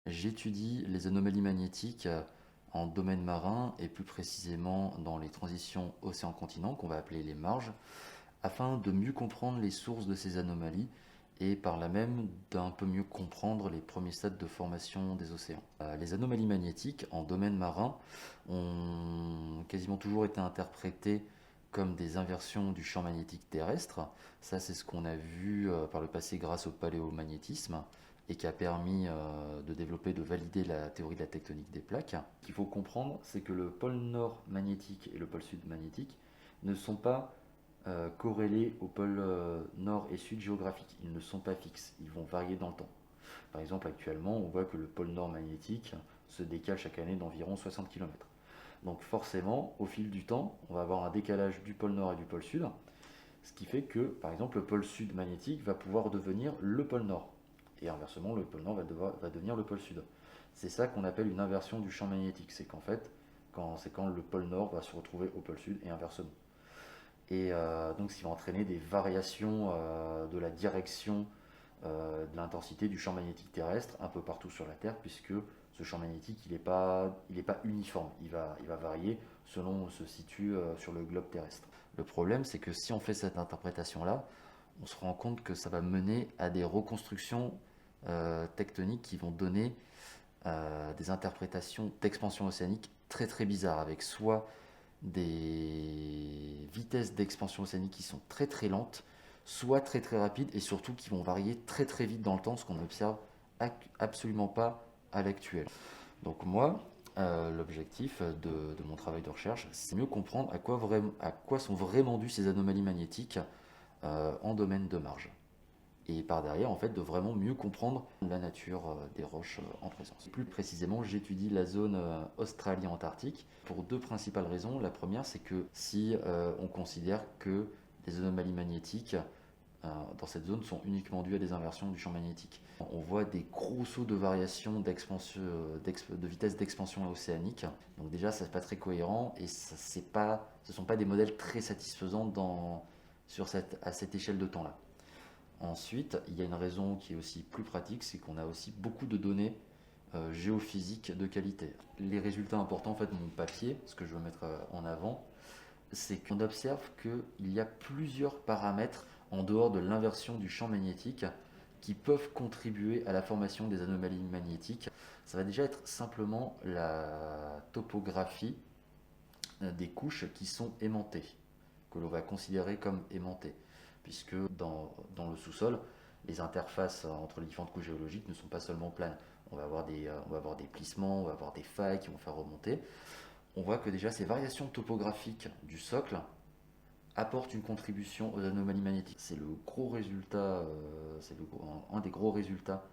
J'étudie les anomalies magnétiques en domaine marin et plus précisément dans les transitions océan-continent qu'on va appeler les marges, afin de mieux comprendre les sources de ces anomalies et par là même d'un peu mieux comprendre les premiers stades de formation des océans. Les anomalies magnétiques en domaine marin ont quasiment toujours été interprétées comme des inversions du champ magnétique terrestre. Ça, c'est ce qu'on a vu par le passé grâce au paléomagnétisme et qui a permis de développer, de valider la théorie de la tectonique des plaques. Ce qu'il faut comprendre, c'est que le pôle nord magnétique et le pôle sud magnétique ne sont pas corrélés au pôle nord et sud géographique. Ils ne sont pas fixes, ils vont varier dans le temps. Par exemple, actuellement, on voit que le pôle nord magnétique se décale chaque année d'environ 60 km. Donc forcément, au fil du temps, on va avoir un décalage du pôle nord et du pôle sud, ce qui fait que, par exemple, le pôle sud magnétique va pouvoir devenir le pôle nord. Et inversement, le pôle nord va devenir le pôle sud. C'est ça qu'on appelle une inversion du champ magnétique. C'est qu'en fait, c'est quand le pôle nord va se retrouver au pôle sud et inversement. Et donc, ce qui va entraîner des variations de la direction de l'intensité du champ magnétique terrestre un peu partout sur la Terre, puisque ce champ magnétique, il est pas uniforme. Il va varier selon où on se situe sur le globe terrestre. Le problème, c'est que si on fait cette interprétation-là, on se rend compte que ça va mener à des reconstructions tectoniques qui vont donner des interprétations d'expansion océanique très très bizarres, avec soit des vitesses d'expansion océanique qui sont très très lentes, soit très très rapides et surtout qui vont varier très très vite dans le temps, ce qu'on n'observe absolument pas à l'actuel. Donc moi, l'objectif de mon travail de recherche, c'est mieux comprendre à quoi sont vraiment dues ces anomalies magnétiques en domaine de marge. Et par derrière, en fait, de vraiment mieux comprendre la nature des roches en présence. Plus précisément, j'étudie la zone Australie-Antarctique pour deux principales raisons. La première, c'est que si on considère que les anomalies magnétiques dans cette zone sont uniquement dues à des inversions du champ magnétique. On voit des gros sauts de variation de vitesse d'expansion océanique. Donc déjà, ça n'est pas très cohérent et ce ne sont pas des modèles très satisfaisants à cette échelle de temps-là. Ensuite, il y a une raison qui est aussi plus pratique, c'est qu'on a aussi beaucoup de données géophysiques de qualité. Les résultats importants en fait, de mon papier, ce que je veux mettre en avant, c'est qu'on observe qu'il y a plusieurs paramètres en dehors de l'inversion du champ magnétique qui peuvent contribuer à la formation des anomalies magnétiques. Ça va déjà être simplement la topographie des couches qui sont aimantées, que l'on va considérer comme aimantées, puisque dans le sous-sol, les interfaces entre les différentes couches géologiques ne sont pas seulement planes. On va avoir des plissements, on va avoir des failles qui vont faire remonter. On voit que déjà ces variations topographiques du socle apportent une contribution aux anomalies magnétiques. C'est le gros résultat, un des gros résultats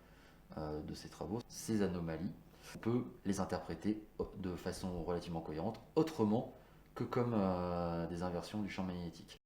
de ces travaux. Ces anomalies, on peut les interpréter de façon relativement cohérente, autrement que comme des inversions du champ magnétique.